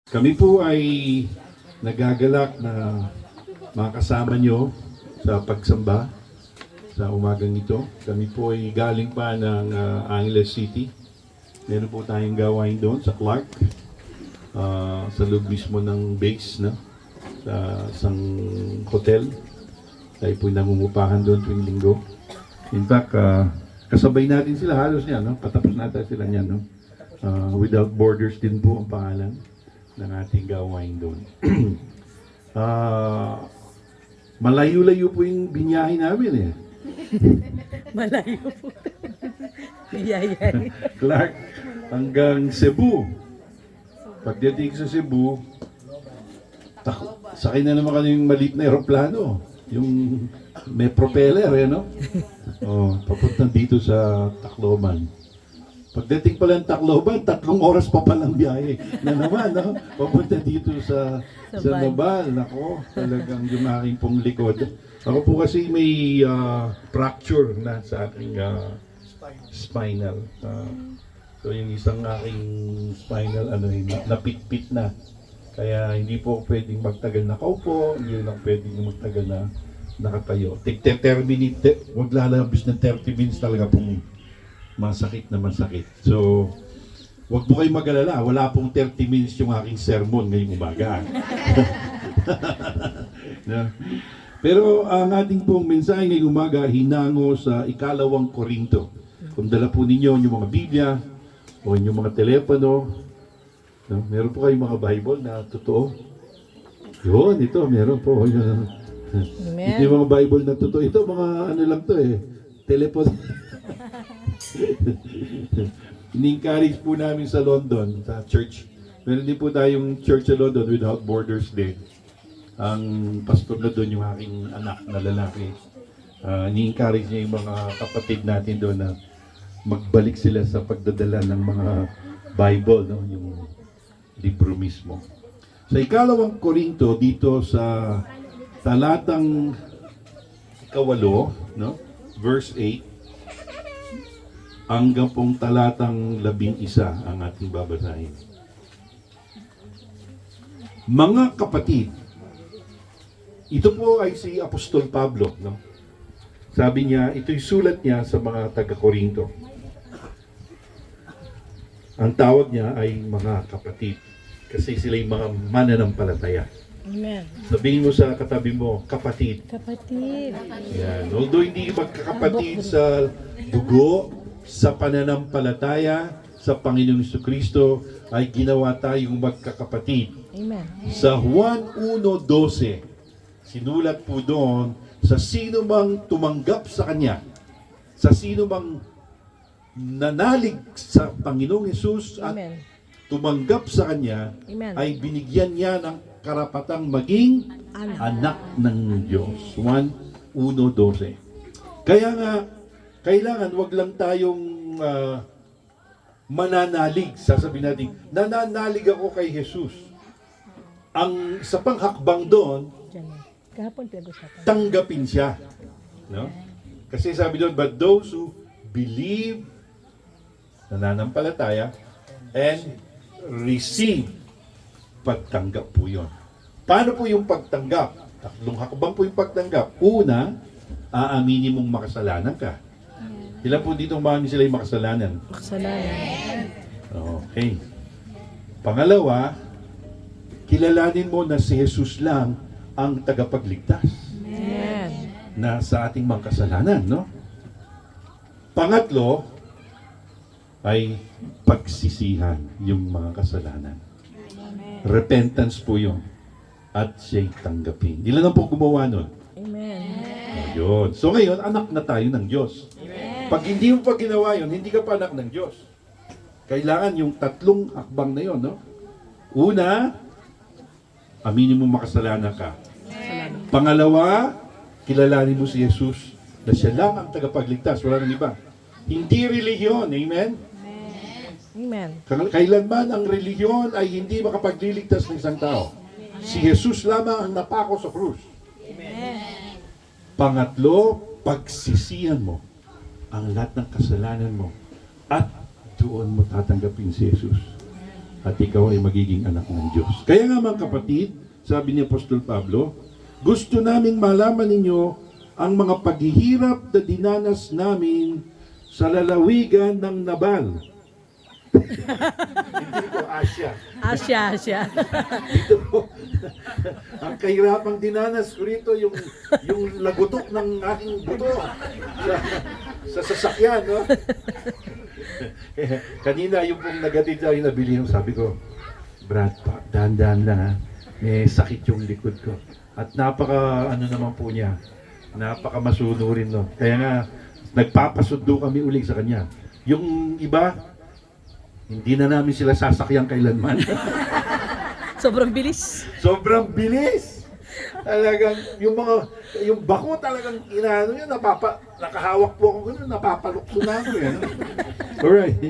Kami po ay nagagalak na makasama nyo sa pagsamba sa umagang ito. Kami po ay galing pa ng Angeles City. Meron po tayong gawain doon sa Clark, sa loob mismo ng base, no? Sa isang hotel. Tayo po nangungupahan doon tuwing linggo. In fact, kasabay natin sila halos niya, no? Patapos natin sila niyan, no? Without Borders din po ang pangalan ng ating gawain doon. Malayo-layo po yung binyahe namin eh. Malayo po. Biyayay. Clark hanggang Cebu. Pagdating sa Cebu, sakay na naman kami yung maliit na aeroplano. Yung may propeller, eh, no? Papunta dito sa Tacloban. Pagdating pala ng Tacloban, 3 oras pa palang biyahe na naman, no? Papunta dito sa Nabal. Nako, talagang yung aking pong likod. Ako po kasi may fracture na sa aking spinal. So yung isang aking spinal, napitpit na. Kaya hindi po pwedeng magtagal na nakaupo, hindi lang pwedeng magtagal na nakatayo. Wag lalabis ng 30 minutes talaga pong masakit na masakit. So, wag po kayong mag-alala. Wala pong 30 minutes yung aking sermon ngayong umaga. Pero ang ating pong mensahe ngayong umaga, hinango sa 2 Korinto. Kung dala po ninyo yung mga Biblia o yung mga telepono, no? Meron po kayong mga Bible na totoo. Yun, ito, meron po. Ito yung mga Bible na totoo. Ito, mga ano lang to eh. Telepono. Ini-encourage po namin sa London, sa church. Meron din po tayong church sa London, Without Borders din. Ang pastor na doon, yung aking anak na lalaki. Ini-encourage niya yung mga kapatid natin doon na magbalik sila sa pagdadala ng mga Bible, no? Yung libro mismo. Sa 2 Korinto, dito sa talatang 8, no? Verse 8, hanggang pong talatang 11 ang ating babasahin. Mga kapatid, ito po ay si Apostol Pablo, no? Sabi niya, ito'y sulat niya sa mga taga-Korinto. Ang tawag niya ay mga kapatid kasi sila'y mga mananampalataya. Amen. Sabihin mo sa katabi mo, kapatid. Kapatid. Yan. Although hindi magkakapatid sa dugo, sa pananampalataya sa Panginoong Jesucristo ay ginawa tayong magkakapatid. Amen. Sa Juan 1:12, sinulat po doon, sa sino mang tumanggap sa Kanya, sa sino mang nanalig sa Panginoong Hesus at Amen. tumanggap sa Kanya, Amen. ay binigyan niya ng karapatang maging anak ng Diyos. Juan 1:12. Kaya nga, kailangan wag lang tayong mananalig. Sasabihin natin, nananalig ako kay Jesus. Ang sa panghakbang doon, Kahapon pinag-usapan. tanggapin siya. No? Kasi sabi doon, but those who believe, nananampalataya, and receive, pagtanggap po yun. Paano po yung pagtanggap? 3 hakbang po yung pagtanggap. Una, aaminin mong makasalanan ka. Ilan po dito umamin sila yung makasalanan? Makasalanan. Okay. Pangalawa, kilalanin mo na si Jesus lang ang tagapagligtas Amen. na sa ating mga kasalanan, no? Pangatlo, ay pagsisihan yung mga kasalanan. Repentance po yun. At siya'y tanggapin. Ilan lang po gumawa nun? Amen. Ayun. So ngayon, anak na tayo ng Diyos. Pag hindi mo pa ginawa yun, hindi ka pa anak ng Diyos. Kailangan yung 3 hakbang na yun, no? Una, aminin mo makasalanan ka. Pangalawa, kilalanin mo si Jesus na siya lang ang tagapagligtas, wala nang iba. Hindi relihiyon, amen? Amen. Kailanman ang relihiyon ay hindi makapagliligtas ng isang tao. Si Jesus lamang ang napako sa krus. Pangatlo, pagsisihan mo ang lahat ng kasalanan mo at doon mo tatanggapin si Jesus. at ikaw ay magiging anak ng Diyos. Kaya nga mga kapatid, sabi ni Apostol Pablo, gusto naming malaman ninyo ang mga paghihirap na dinanas namin sa lalawigan ng Nabal. Hindi ko Asya. Asya. Dito po, ang kahirapang dinanas ko rito, yung lagutok ng aking buto sa sasakyan, no? Kanina, yung pong nagatid tayo nabili yung sabi ko, Brad, dahan-dahan lang ha, may sakit yung likod ko. At ano naman po niya, napaka masunurin no. Kaya nga, nagpapasundo kami uli sa kanya. Yung iba, hindi na namin sila sasakyan kailanman. Sobrang bilis. Sobrang bilis. Talagang yung bako talagang inaano niya, nakahawak po ako gano'n, napapalukso na ako yan. Alright.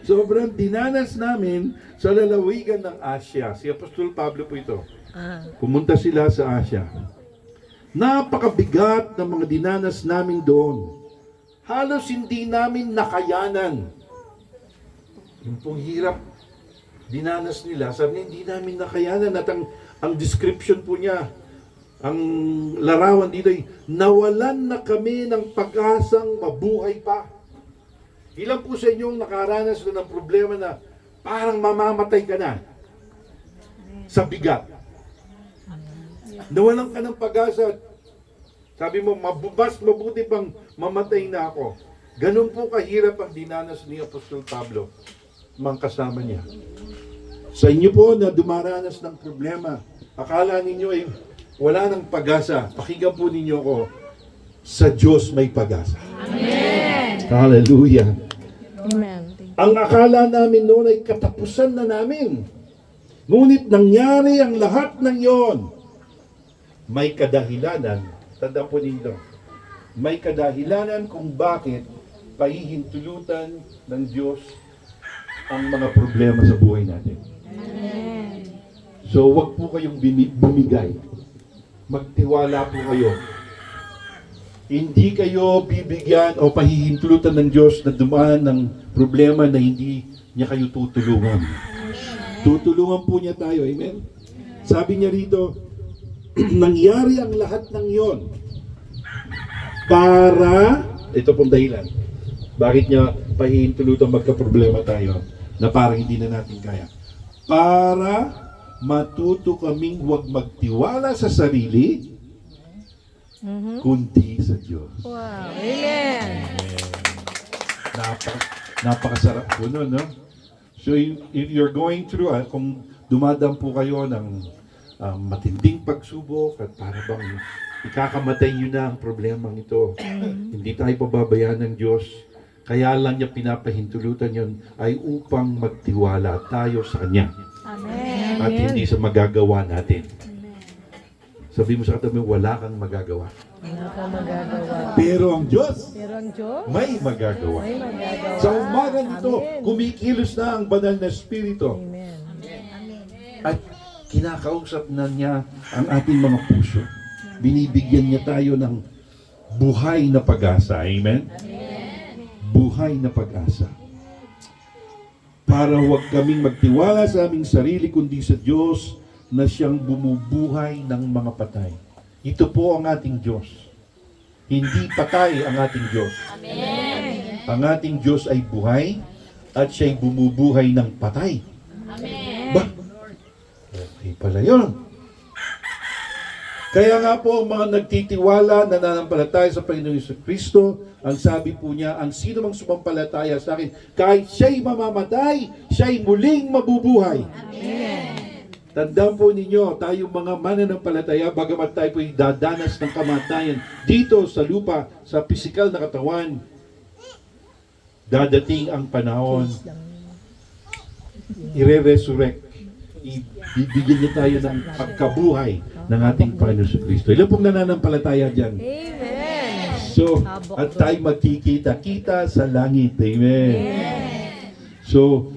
Sobrang dinanas namin sa lalawigan ng Asya. Si Apostol Pablo po ito. Pumunta sila sa Asya. Napakabigat ng mga dinanas namin doon. Halos hindi namin nakayanan. Yung pong hirap dinanas nila, sabi niya, hindi namin nakayanan. At ang description po niya, ang larawan dito ay, nawalan na kami ng pag-asang mabuhay pa. Ilan po sa inyong nakaranas na ng problema na parang mamamatay ka na sa bigat? Nawalan ka ng pag-asa. Sabi mo, mabuti pang mamatay na ako. Ganun po kahirap ang dinanas ni Apostol Pablo, mga kasama niya. Sa inyo po na dumaranas ng problema, akala ninyo ay wala ng pag-asa. Pakinggan po ninyo ko, sa Diyos may pag-asa. Amen! Hallelujah! Amen. Ang akala namin noon ay katapusan na namin. Ngunit nangyari ang lahat ng yon. May kadahilanan, tandaan po ninyo, may kadahilanan kung bakit pahihintulutan ng Diyos ang mga problema sa buhay natin. Amen. So, wag po kayong bumigay. Magtiwala po kayo. Hindi kayo bibigyan o pahihintulutan ng Diyos na dumaan ng problema na hindi niya kayo tutulungan. Tutulungan po niya tayo. Amen? Sabi niya rito, nangyari ang lahat ng yon para, ito pong dahilan, bakit niya pahihintulutan magka-problema tayo na parang hindi na natin kaya. Para matuto kaming huwag magtiwala sa sarili, kundi sa Diyos. Wow. Amen. Napakasarap po nun, no? So, if you're going through, kung dumadaan po kayo ng matinding pagsubok at para bang ikakamatay nyo na ang problemang ito, hindi tayo pababayaan ng Diyos. Kaya lang niya pinapahintulutan yun ay upang magtiwala tayo sa Kanya. Amen. At hindi sa magagawa natin. Sabi mo sa katabi, wala kang magagawa. Wala kang magagawa. Pero ang Diyos, Pero ang Diyos, may magagawa. may magagawa. Sa umaga nito, Amen. kumikilos na ang banal na Espiritu. Amen. At kinakausap na niya ang ating mga puso. Binibigyan niya tayo ng buhay na pag-asa. Amen? Buhay na pag-asa. Para huwag kaming magtiwala sa aming sarili, kundi sa Diyos na siyang bumubuhay ng mga patay. Ito po ang ating Diyos. Hindi patay ang ating Diyos. Amen. Ang ating Diyos ay buhay at siya'y bumubuhay ng patay. Amen. Ba? Okay pala yun. Kaya nga po, ang mga nagtitiwala, nananampalataya sa Panginoong Jesucristo, ang sabi po niya, ang sino mang sumampalataya sa akin, kahit siya'y mamamatay, siya'y muling mabubuhay. Amen. Tandaan po ninyo, tayo mga mananampalataya, bagamat tayo po'y dadanas ng kamatayan dito sa lupa, sa pisikal na katawan, dadating ang panahon, ire-resurrect, ibibigyan niya tayo ng pagkabuhay ng ating Panginoon Kristo. Ilan pong nananampalataya dyan? Amen. So, at tayo magkikita-kita sa langit. Amen. So,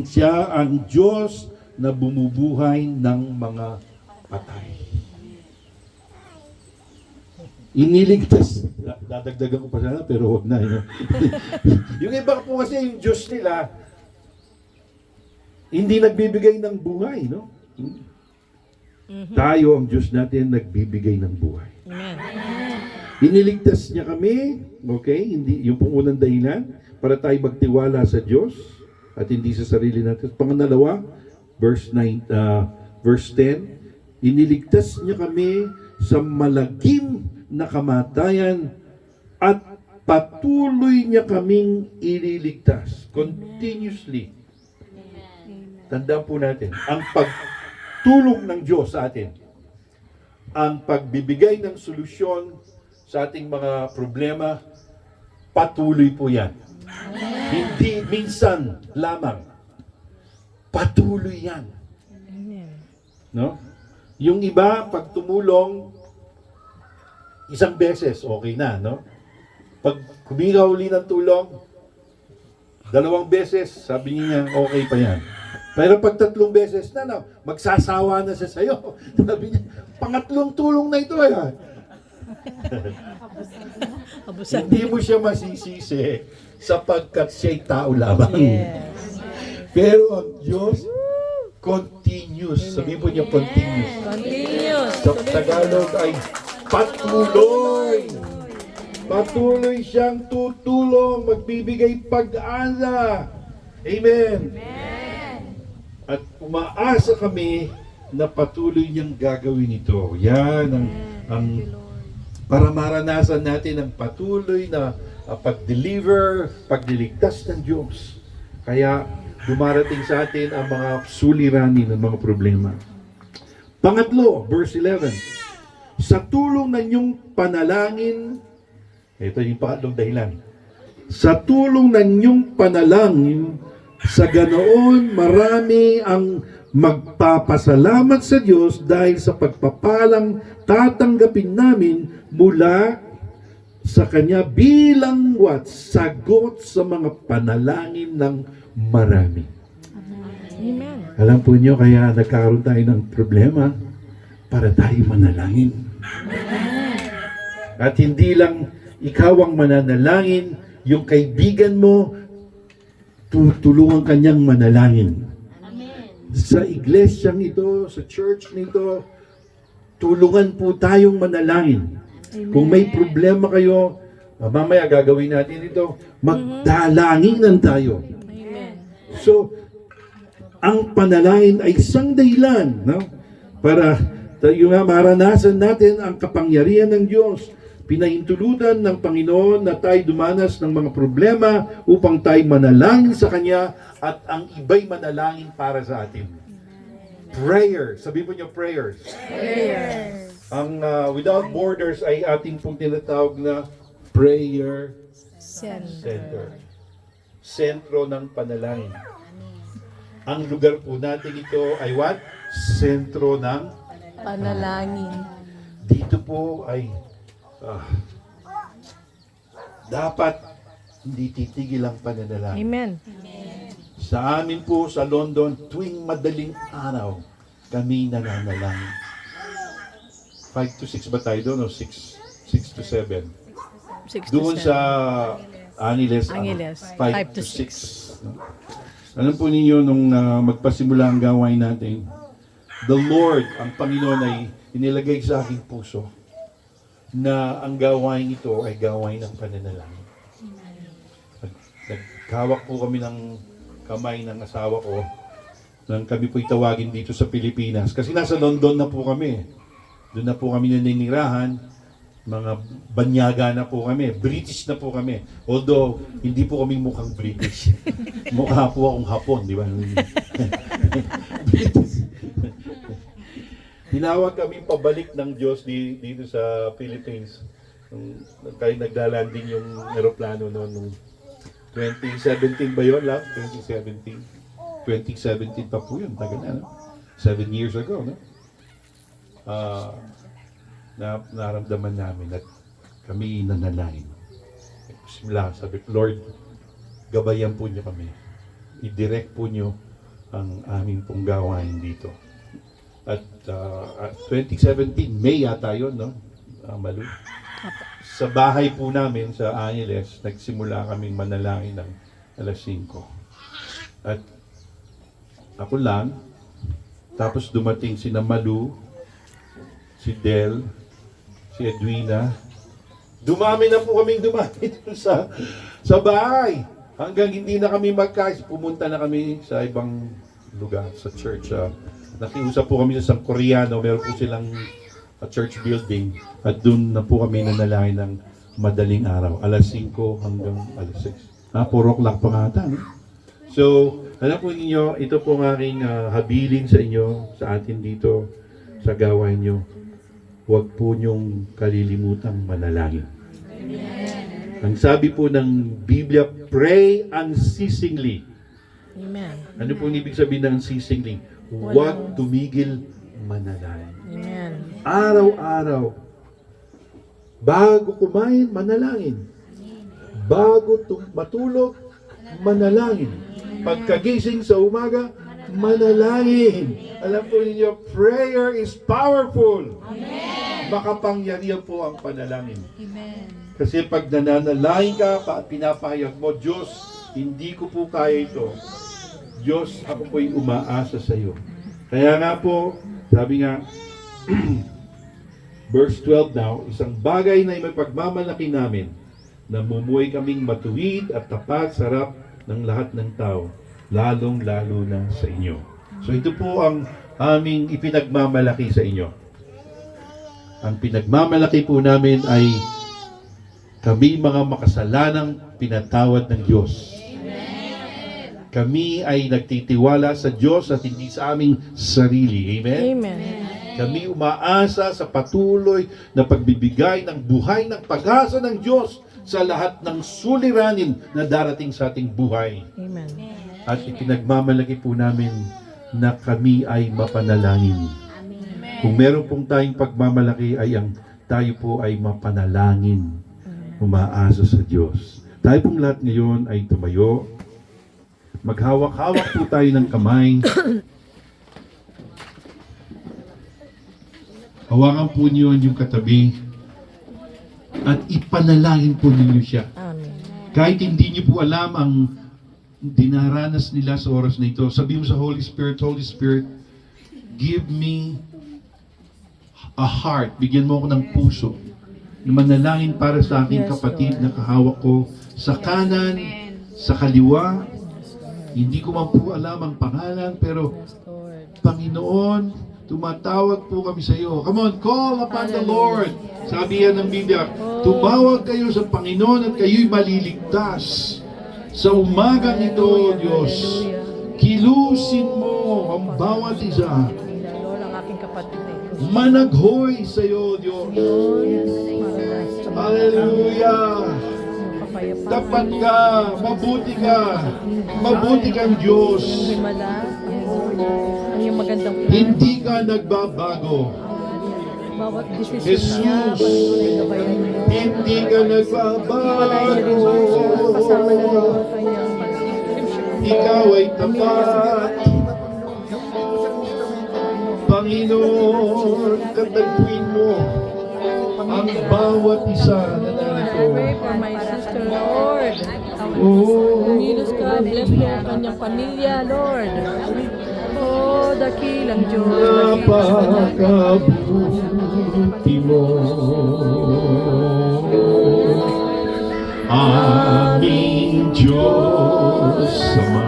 siya ang Diyos na bumubuhay ng mga patay. Iniligtas. Dadagdagan ko pa sana, pero huwag na. Yung iba po kasi yung Diyos nila, Hindi nagbibigay ng buhay, no? Tayo, ang Diyos natin, nagbibigay ng buhay. Amen. Iniligtas niya kami, okay? Hindi, yung pong unang dahilan, para tayo magtiwala sa Diyos at hindi sa sarili natin. Pangalawa, verse 10, iniligtas niya kami sa malagim na kamatayan at patuloy niya kaming ililigtas. Continuously. Tandaan po natin, ang pagtulong ng Diyos sa atin, ang pagbibigay ng solusyon sa ating mga problema, patuloy po yan. Hindi minsan lamang. Patuloy yan. Amen. No? Yung iba, pag tumulong, isang beses, okay na, no? Pag huminga uli ng tulong, 2 beses, sabi niya, okay pa yan. Pero pag 3 beses na, magsasawa na siya sa'yo. Sabi niya, pangatlong tulong na ito, yan. Abusado. Hindi mo siya masisisi sapagkat siya'y tao lamang. Yes. Pero ang Diyos, continuous. Sabi po niya, continuous. Continuous. Sa Tagalog ay patuloy. Patuloy siyang tutulong, magbibigay pag-asa. Amen. At umaasa kami na patuloy niyang gagawin ito. Yan ang para maranasan natin ang patuloy na pag-deliver, pagliligtas ng Diyos. Kaya dumarating sa atin ang mga suliranin ng mga problema. Pangatlo, verse 11. Sa tulong ng iyong panalangin, ito yung pangatlong dahilan. Sa tulong ng iyong panalangin, sa ganoon marami ang magpapasalamat sa Diyos dahil sa pagpapalang tatanggapin namin mula sa Kanya bilang sagot sa mga panalangin ng marami. Amen. Alam po niyo, kaya nagkaroon tayo ng problema para tayo manalangin. At hindi lang ikaw ang mananalangin, yung kaibigan mo, tutulungan kanyang manalangin. Sa iglesyang ito, sa church nito, tulungan po tayong manalangin. Kung may problema kayo, mamaya gagawin natin ito, magdalanginan tayo. Amen. So, ang panalangin ay isang dahilan, no? Para tayo nga maranasan natin ang kapangyarihan ng Diyos. Pinahintulutan ng Panginoon na tayo dumanas ng mga problema upang tayo manalangin sa Kanya at ang iba'y manalangin para sa atin. Prayer. Sabi po niyo, prayers. Prayers. Ang Without Borders ay ating pong tinatawag na prayer center. Sentro ng panalangin. Ang lugar po natin ito ay what? Sentro ng Panalangin. dito po ay dapat hindi titigil ang pananalangin. Amen. Sa amin po sa London, tuwing madaling araw, kami nananalangin. 5 to 6 ba tayo doon? O 6 to 7? 6 to Doon 7. sa Angeles, Angeles, 5 5 to to 6. Alam po ninyo, nung magpasimula ang gawain natin, the Lord, ang Panginoon ay inilagay sa aking puso na ang gawain ito ay gawain ng pananalangin. Nagkawak po kami ng kamay ng asawa ko nang kami po itawagin dito sa Pilipinas. Kasi nasa London na po kami. Doon na po kami naninirahan. Mga banyaga na po kami. British na po kami. Although, hindi po kami mukhang British. Mukha po akong Hapon, di ba? British. Tinawag kami pabalik ng Diyos dito sa Philippines. Kaya naglalanding yung aeroplano noon. 2017 ba yun, love? 2017? 2017 pa po yun. Tagal na, no? 7 years ago, no? Naramdaman namin at kami nanalangin. Simula, sabi, Lord, gabayan po niyo kami. I-direct po niyo ang aming pong gawain dito. At 2017, May yata yun, no? Malu. Sa bahay po namin sa Angeles, nagsimula kaming manalangin ng alas 5. At Ako lang. Tapos dumating si Malu, si Del, si Edwina. Dumami na po kaming dumami dun sa bahay. Hanggang hindi na kami pumunta na kami sa ibang lugar, sa church. Nakiusap po kami sa San Koreano, meron po silang church building. At doon na po kami nanalangin ng madaling araw. Alas 5 hanggang alas 6. 4 o'clock pa nga ata, no? So, alam po ninyo, ito po ang aking habilin sa inyo, sa atin dito, sa gawain nyo. Huwag po nyong kalilimutang manalangin. Ang sabi po ng Biblia, pray unceasingly. Amen. Ano po ang ibig sabihin ng unceasingly? Huwag tumigil manalangin. Amen. Araw-araw. Bago kumain, manalangin. Bago matulog, manalangin. Pagkagising sa umaga, manalangin. Alam po ninyo, prayer is powerful. Amen. Makapangyarihan po ang panalangin. Amen. Kasi pag nananalangin ka, pinapahayag mo, Diyos, hindi ko po kaya ito. Diyos, ako po'y umaasa sa iyo. Kaya nga po, sabi nga, verse 12 now, isang bagay na ipagmamalaki namin, namumuhay kaming matuwid at tapat sarap ng lahat ng tao, lalong-lalo na sa inyo. So ito po ang aming ipinagmamalaki sa inyo. Ang pinagmamalaki po namin ay kami mga makasalanang pinatawad ng Diyos. Kami ay nagtitiwala sa Diyos at hindi sa aming sarili. Amen? Amen. Kami umaasa sa patuloy na pagbibigay ng buhay ng pag-asa ng Diyos sa lahat ng suliranin na darating sa ating buhay. Amen. At ipinagmamalaki po namin na kami ay mapanalangin. Kung meron pong tayong pagmamalaki ay tayo po ay mapanalangin. Umaasa sa Diyos. Tayo pong lahat ngayon ay tumayo. Maghawak-hawak po tayo ng kamay. Hawakan po niyo yung katabi. At ipanalangin po ninyo siya. Amen. Kahit hindi niyo po alam ang dinaranas nila sa oras na ito, sabihin mo sa Holy Spirit, give me a heart. Bigyan mo ako ng puso na manalangin para sa aking Yes, kapatid Lord. na kahawak ko sa kanan, sa kaliwa. Hindi ko man po alam ang pangalan, pero Yes, Lord. Panginoon, tumatawag po kami sa iyo. Come on, call upon the Lord. Sabi yan ng Biblia, tumawag kayo sa Panginoon at kayo'y maliligtas. Sa umagang ito, Diyos, kilusin mo ang bawat isa. Lord, ang aking kapatid na ito. Managhoy sa iyo, Diyos. Hallelujah! Tapat ka, mabuti kang Diyos. Himala, ang iyong magandang plan. Hindi ka nagbabago. Bawat desisyon Jesus, niya, patuloy gabayan mo. hindi ka nagbabago. Kasama na rin ang kanyang Ikaw ay tapat. Panginoon, katagpuin mo ang bawat isa na narito. pray for my sister, Lord. Oh, Unidos ka, bless mo ang kanyang pamilya, Lord. Oh, dakilang Diyos. napakabuti mo. Aming Diyos Ama.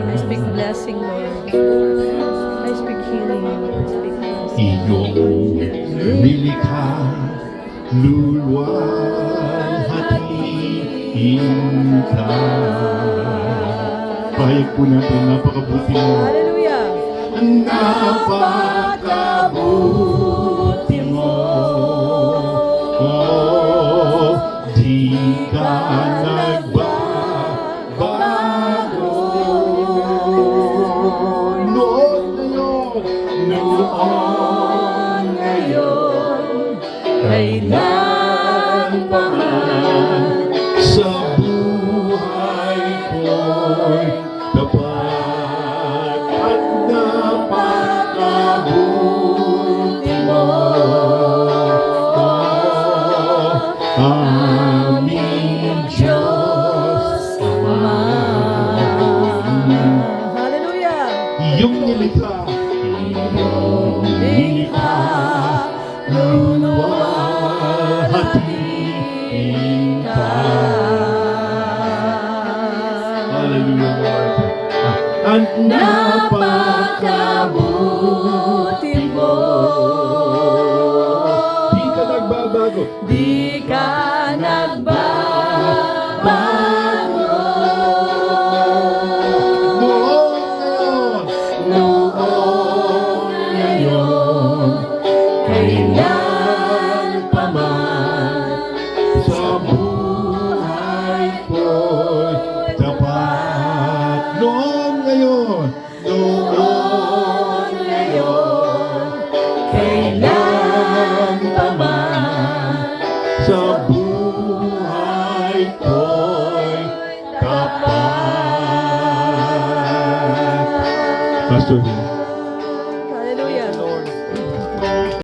I speak blessing, Lord. I speak healing, Lord. I speak blessing. Iyong nilikha, luluwalhatiin ka. Pahayag po natin, napakabuti mo. Hallelujah. Napakabuti mo. Oh, di ka nagbabago. Noon ngayon, kailan pa man sa buhay ko'y tapat at napakabuti mo. Aming Diyos Ama. Hallelujah. Iyong napakabuti mo. Di ka nagbabago. Di ka nagbabago. Noon, ngayon, Kailan pa man sa buhay ko'y tapat. Noon, ngayon, kailan pa man sa buhay ko'y tapat. Pastor,